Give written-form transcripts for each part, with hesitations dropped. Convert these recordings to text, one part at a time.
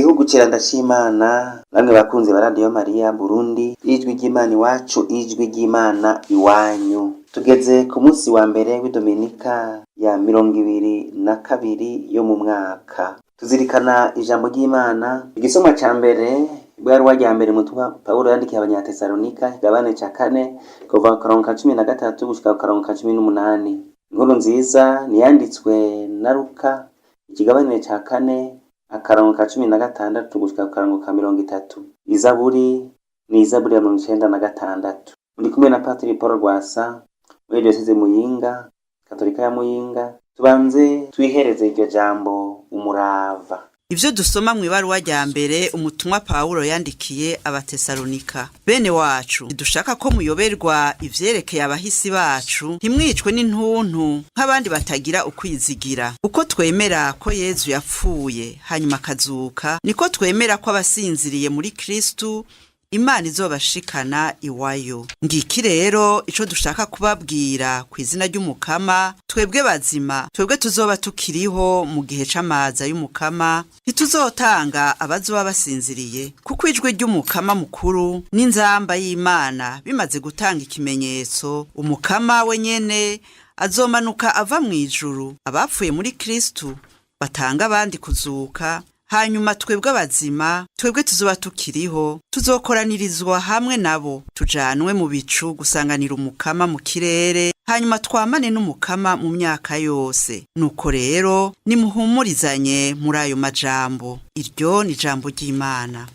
Gihugu ciranda c'Imana, namwe bakunzi ba Radio Maria Burundi, ijwi ry'Imana iwacu, ijwi ry'Imana iwanyu. Tugeze ku munsi wa mbere w'idominika ya 22 yo mu mwaka. Tuzirikana ijambo ry'Imana, igisomwa ca mbere bwaruwa rya mbere mutumwa Paulo yandikiye abanyatesalonika, igabane ca 4 kuva ku karongo ka 13 gushika ku karongo ka 18. Inkuru nziza niyanditswe na Luka, ikigabane ca 4 akarongo ka 16 gushika ku karongo ka 30. Izaburi ni Izaburi ya 96. Muri kumwe na Patiri Paul Rwasa, muri diocese Muyinga, Katolika ya Muyinga. Tubanze twihereze iryo jambo umurava. Ivyo dusoma mw'ibaruwa rya mbere umutumwa Paulo yandikiye abatesalonika. Bene wacu, dushaka ko muyoberwa ivyerekeye abahisi bacu, ntimwicwe n'intuntu nk'abandi batagira ukwizigira. Uko twemera ko Yezu yapfuye hanyuma akazuka, niko twemera ko abasinziriye muri Kristu Imana izobashikana iwayo. Ngiki rero ico dushaka kubabwira kw'izina ry'umukama, twebwe bazima, twebwe tuzoba tukiriho mu gihe c'amaza y'umukama, ntituzotanga abazoba basinziriye, kuko ijwi ry'umukama mukuru n'inzamba y'Imana bimaze gutanga ikimenyetso, umukama we nyene azomanuka ava mw'ijuru, abapfuye muri Kristu batanga abandi kuzuka. Hanyuma twebwe abazima, twebwe tuzoba tukiriho, tuzokoranirizwa hamwe nabo, tujanwe mu bicu gusanganira umukama mu kirere, hanyuma twamane n'umukama mu myaka yose. Nuko rero nimuhumurizanye muri ayo majambo. Iryo ni ijambo ry'Imana.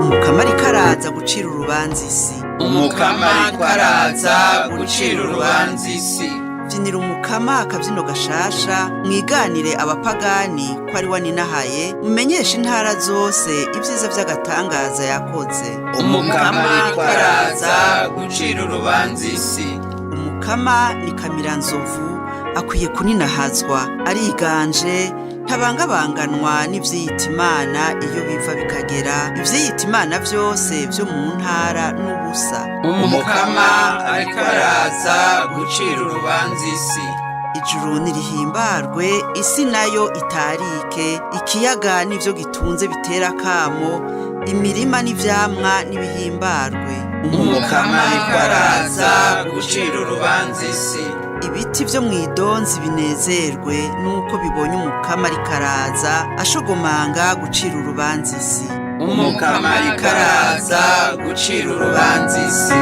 Umukama ariko araza gucira urubanza isi. Umukama ariko araza gucira urubanza isi. Vyinira umukama akavyino gashasha, mwiganire abapagani ko ari waninahaye, mumenyeshe intara zose ivyiza vy'agatangaza yakoze. Umukama ariko araza gucira urubanza isi. Umukama ni kamiranzovu, akwiye kuninahazwa, ariganje, ntabangabanganwa n'ivyiyita Imana iyo biva bikagera. Ivyiyita Imana vyose vyo mu ntara n'ubusa. Umukama ariko araza gucira urubanza isi. Ijuru nirihimbarwe, isi nayo itarike, ikiyaga n'ivyo gitunze bitera kamo, imirima n'ivyamwa n'ibihimbarwe. Umukama ariko araza gucira urubanza isi. Ibiti vyo mw'idonzi binezerwe nuko bibonye umukama ariko araza, ashogomanga gucira urubanza isi. Umukama ariko araza gucira urubanza isi.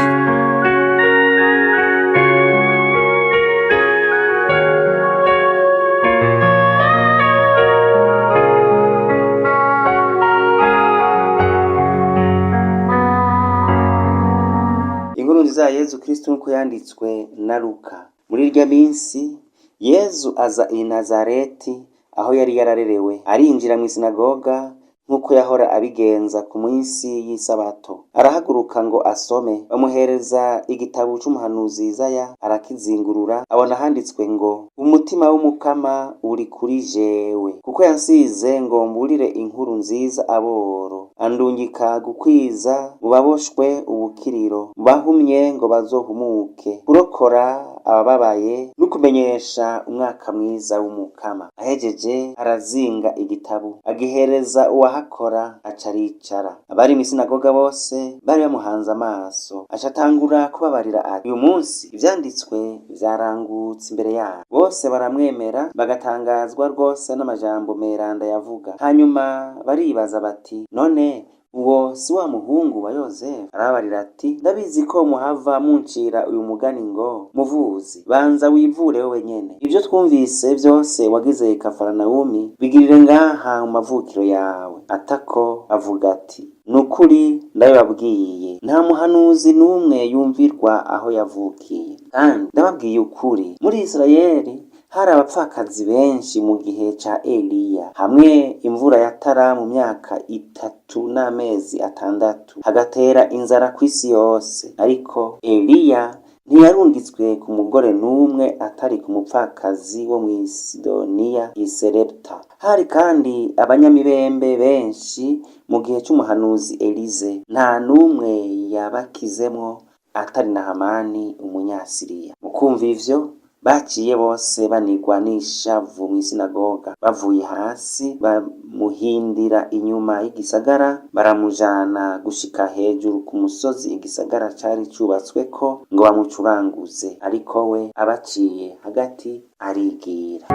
Inkuru nziza ya Yezu Kristo nkuko yanditswe na Luka. Muri irya minsi Yezu aza i Nazareti aho yari yararerewe, arinjira mu sinagoga nkuko yahora abigenza ku munsi y'isabato. Arahaguruka ngo asome, bamuhereza igitabo c'umuhanuzi Izaya, arakizingurura, abona handitswe ngo umutima w'umukama uri kuri jewe, kuko yansize ngo mburire inkuru nziza aboro, andungika gukwiza mu baboshwe ubukiriro, bahumye ngo bazohumuke, kurokora abababaye n'ukumenyesha umwaka mwiza w'umukama. Ahejeje arazinga igitabo, agihereza uwahakora, acaricara. Abari mu sinagoga bose bari bamuhanze amaso, acatangura kubabarira ati, uyu munsi ivyanditswe vyarangutse imbere yabo. Bose baramwemera, bagatangazwa rwose n'amajambo meranda yavuga. Hanyuma baribaza bati, none uwo si wa muhungu wa Yozefu? Arabarira ati, ndabizi ko muhava muncira uyu mugani ngo muvuzi, banza wivure wowe nyene. Ivyo twumvise vyose wagize Kafaranawumi, bigirire ngaha mu mavukiro yawe. Atako avuga ati, nukuri ndabibabwiye, nta muhanuzi n'umwe yumvirwa aho yavukiye. Kandi ndababwiye ukuri, muri Isirayeli hari abapfakazi benshi mu gihe ca Eliya, hamwe imvura yatara mu myaka 3 n'amezi 6, hagatera inzara kw'isi yose. Ariko Eliya ntiyarungitswe ku mugore n'umwe atari ku mupfakazi wo mu Sidoniya i Serepta. Hari kandi abanyamibembe benshi mu gihe c'umuhanuzi Elize, nta n'umwe yabakizemwo atari na Hamani umunyasiriya. Mukumva ivyo, baciye bose banigwa n'ishavu mw'isinagoga. Bavuye hasi bamuhindira inyuma y'igisagara, baramujana gushika hejuru ku musozi igisagara cari cubatsweko ngo bamucuranguze, ariko we abaciye hagati arigira.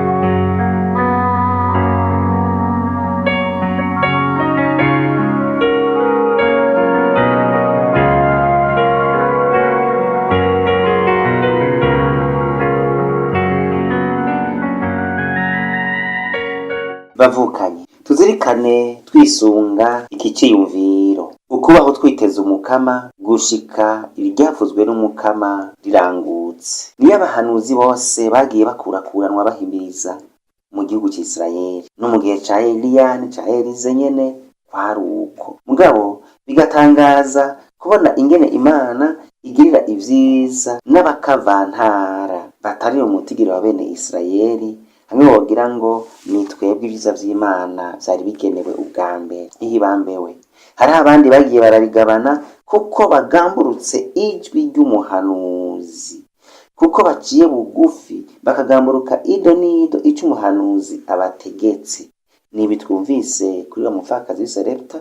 Bavukanye, tuzirikane twisunga iki ciyumviro, ukubaho twiteze umukama gushika iryavuzwe n'umukama rirangutse. Niyo abahanuzi bose bagiye bakurakuranwa bahimiriza mu gihugu c'Isirayeli, no mu gihe ca Eliya ca Elize nyene kwari uko. Mugabo bigatangaza kubona ingene Imana igirira ivyiza n'abakavantara batari mu mutigiro wa bene Isirayeli, hamwe wogira ngo ni twebwe ibyiza vy'Imana vyari bigenewe ubwa mbere. Ihibambewe hari abandi bagiye barabigabana kuko bagamburutse ijwi ry'umuhanuzi, kuko baciye bugufi bakagamburuka ido n'ido ico umuhanuzi abategetse. Nibi twumvise kuri wa mupfakazi w'i Sarepta,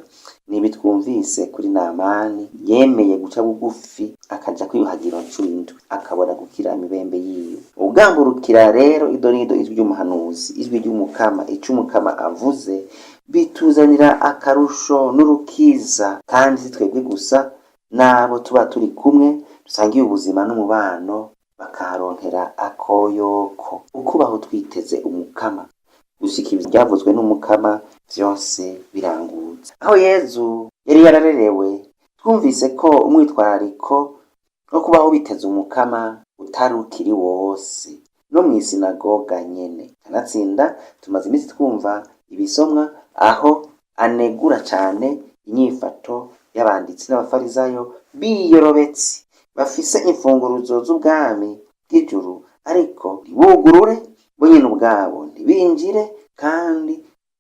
nibi twumvise kuri Namani yemeye guca bugufi akaja kwiyuhagira ncurindwi akabona gukira imibembe yiwe. Ugamburukira rero ido n'ido ijwi ry'umuhanuzi, ijwi ry'umukama, ico umukama avuze bituzanira akarusho n'urukiza, kandi si twebwe gusa nabo tuba turi kumwe dusangiye ubuzima n'umubano bakaronkera akoyoko. Ukubaho twiteze umukama gushika ivyavuzwe n'umukama vyose birangutse. Aho Yezu yari yararerewe twumvise ko umwitwariko wo kubaho biteze umukama utari ukiri wose no mw'isinagoga nyene. Kanatsinda tumaze imisi twumva ibisomwa aho anegura cane inyifato y'abanditsi n'abafarizayo biyorobetse, bafise imfunguruzo z'ubwami bw'ijuru ariko ntibugurure bo nyene ubwabo ntibinjire, kandi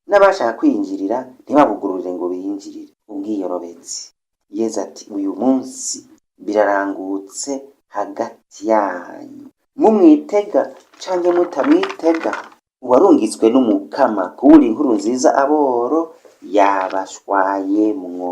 n'abashaka kwinjirira ntibabugururire ngo binjirire. Ubwiyorobetsi. Yezu ati uyu munsi birarangutse hagati yanyu, mumwitega canke mutamwitega. Uwarungitswe n'umukama kubura inkuru nziza aboro yabashwayemwo,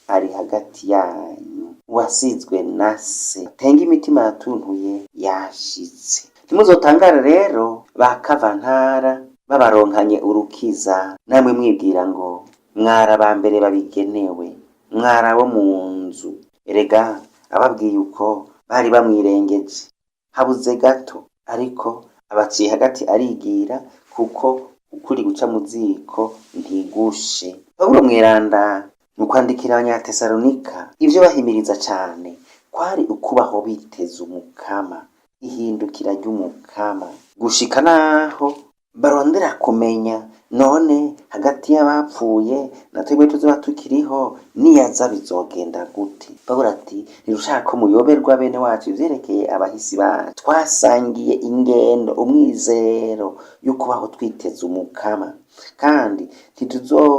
ari hagati yanyu. Uwasizwe na se atenga imitima yatuntuye yashitse. Ntimuzotangare rero bakavantara babaronkanye urukiza, namwe mwibwira ngo mwaraba mbere babigenewe, mwarabo mu nzu. Erega ababwiye uko bari bamwirengeje habuze gato, ariko abaciye hagati arigira, kuko ukuri guca mu ziko ntigushe. Pawulo mweranda mu kwandikira Abanyatesalonika ivyo bahimiriza cane kwari ukubaho biteze umukama, ihindukira ry'umukama, gushika naho barondera kumenya none hagati y'abapfuye na twebwe tuzoba tukiriho niyaza bizogenda gute. Pawulo ati ntirushaka ko muyoberwa bene wacu ivyerekeye abahisi bacu. Twasangiye ingendo, umwizero y'ukubaho twiteze umukama, kandi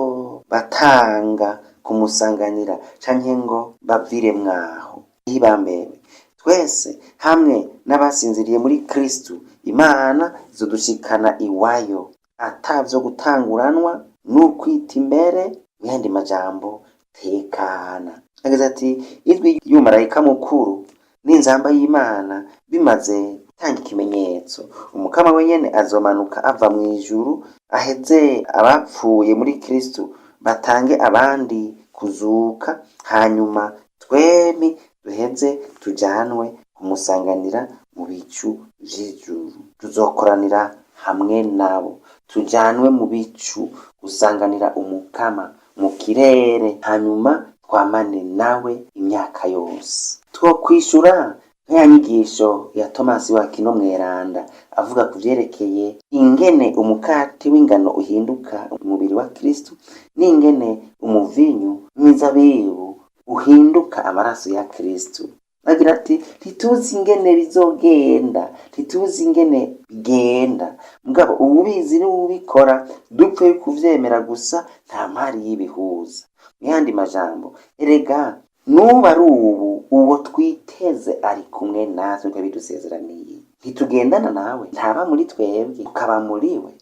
ntituzobatanga kumusanganira canke ngo bavire mwaho. Ihibambewe twese hamwe n'abasinziriye muri Kristu, Imana izodushikana iwayo atavyo gutanguranwa n'ukwita imbere. Mw'ayandi majambo tekana. Ageze ati ijwi y'umumarayika mukuru n'inzamba y'Imana bimaze gutanga ikimenyetso, umukama wenyene azomanuka ava mw'ijuru, aheze abapfuye muri Kristu batange abandi kuzuka, hanyuma twemi duheze tujanwe kumusanganira mu bicu vy'ijuru. Tuzokoranira hamwe nabo, tujanwe mu bicu gusanganira umukama mu kirere, hanyuma twamane nawe imyaka yose. Twokwishura nk'aya nyigisho ya Tomasi w'Akwino mweranda avuga ku vyerekeye ingene umukate w'ingano uhinduka umubiri wa Kristu, n'ingene umuvinyu w'imizabibu uhinduka amaraso ya Kristu. Agira ati ntituzi ingene bizogenda, ntituzi ingene bigenda, mugabo ububizi n'ubikora dupfe kuvyemera gusa, nta mpari y'ibihuza. Mw'ayandi majambo, erega nuba ari ubu uwo twiteze ari kumwe natwe bidusezeraniye. ntitugendana nawe, ntaba muri twebwe, ukaba muri we,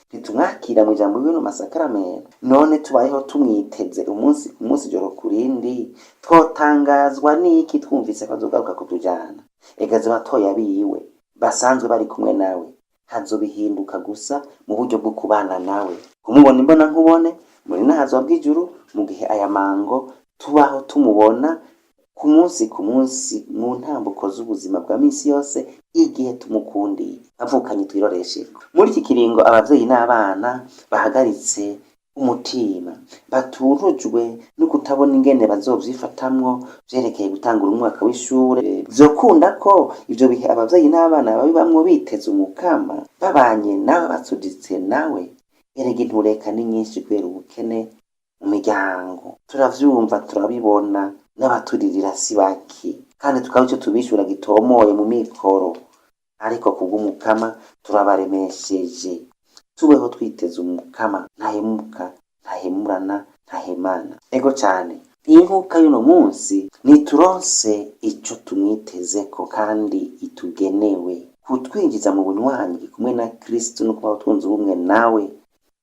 ntitumwakira mu ijambo ryiwe no masakaramento, none tubayeho tumwiteze umunsi ku munsi, ijoro ku rindi, twotangazwa n'iki twumvise ko azogaruka kutujana? Egaze batoya biwe basanzwe bari kumwe nawe, hazobihinduka gusa mu buryo bwo kubana nawe, kumubona imbona nkubone muri nahazo bw'ijuru, mu gihe aya mango tubaho tumubona ku munsi mu ntambuko z'ubuzima bwa minsi yose, igihe tumukundiye avukanye twiroreshejwe. Muri iki kiringo abavyeyi n'abana bahagaritse umutima, baturujwe no kutabona ingene bazovyifatamwo vyerekeye gutangura umwaka w'ishure. Vyokunda ko ivyo bihe abavyeyi n'abana babibamwo biteze umukama, babanye nawe, basuditse nawe. Erega intureka ni nyinshi kubera ubukene mu miryango, turavyumva turabibona, n'abaturirira si baki, kandi tukaba ico tubishura gitomoye mu mikoro, ariko kubw'umukama turabaremesheje. Tubeho twiteze umukama ntahemuka, ntahemurana, ntahemana. Ego cane, iyi nkuka y'uno munsi nituronse ico tumwitezeko kandi itugenewe, kutwinjiza mu bunywanyi kumwe na Kristo no kubaho twunze ubumwe nawe,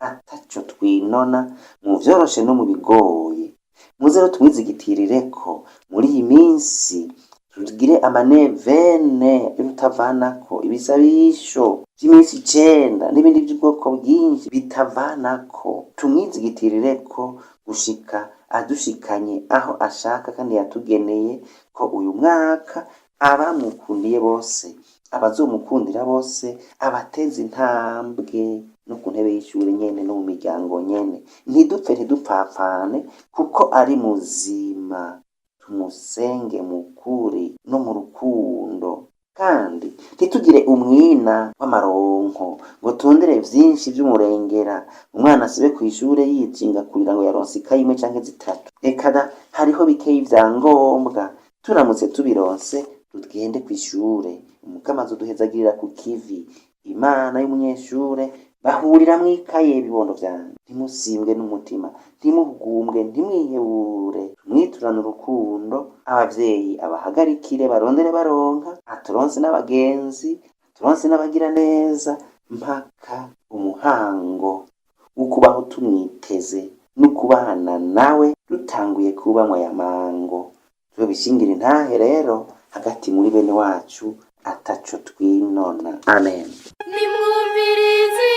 ataco twinona mu vyoroshe no mu bigoye. Muze rero tumwizigitirireko muri iyi minsi, tugire amanevene y'urutavanako, ibisabisho vy'iminsi 9 n'ibindi by'ubwoko bwinshi bitavanako. Tumwizigitirireko gushika adushikanye aho ashaka kandi yatugeneye, ko uyu mwaka abamukundiye bose, abazomukundira bose, abateze intambwe no ku ntebe y'ishure nyene no mu miryango nyene. Ntidupfe ntidupfapfane kuko ari muzima, tumusenge mukuri no mu rukundo, kandi ntitugire umwina w'amaronko ngo tundere vyinshi vy'umurengera, umwana asibe kw'ishure yijinga kugira ngo yaronse ikaye 1 canke 3. Reka hariho bikeyi vya ngombwa, turamutse tubironse tugende kw'ishure, umukama azoduhezagirira ku kivi. Imana y'umunyeshure bahurira mw'ikaye ibibondo vyanje. Ntimusimbwe n'umutima, ntimuhugumbwe, ntimwihebure, mwiturane urukundo. Abavyeyi abahagarikire barondere baronka, aturonse n'abagenzi, aturonse n'abagira neza, mpaka umuhango w'ukubaho tumwiteze n'ukubana nawe dutanguye kubanywa aya mango. Tubishingira intahe rero hagati muri bene wacu, ataco twinona. Amen. Nimwumvirize